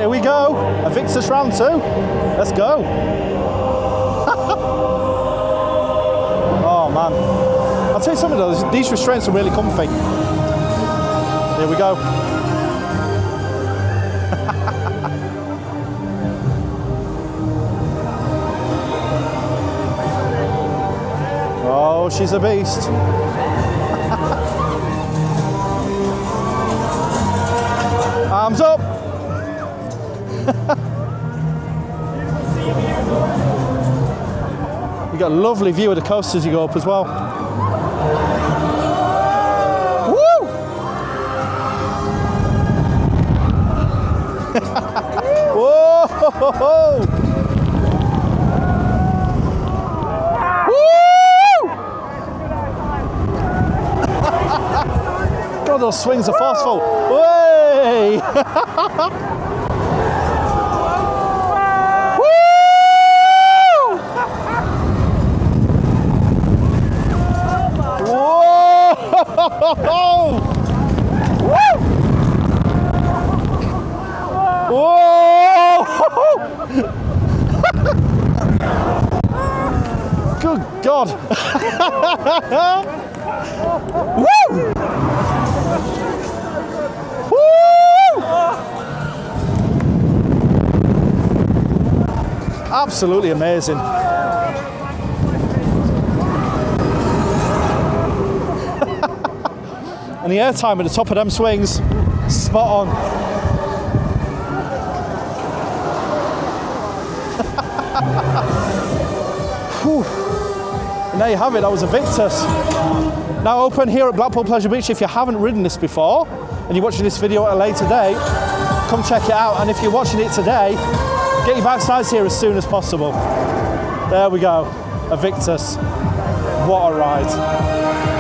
Right, here we go. Aviktas round 2. Let's go. Oh man. I'll tell you something though, these restraints are really comfy. Here we go. Oh, she's a beast. Arms up. You got a lovely view of the coast as you go up as well. Woo! Whoa! God, those swings are forceful. Way! Whoa! Whoa! Good God! Woo! Woo! Absolutely amazing. And the airtime at the top of them swings, spot on. And there you have it, that was Aviktas. Now open here at Blackpool Pleasure Beach. If you haven't ridden this before, and you're watching this video at a later date, come check it out. And if you're watching it today, get your backsides here as soon as possible. There we go, Aviktas. What a ride.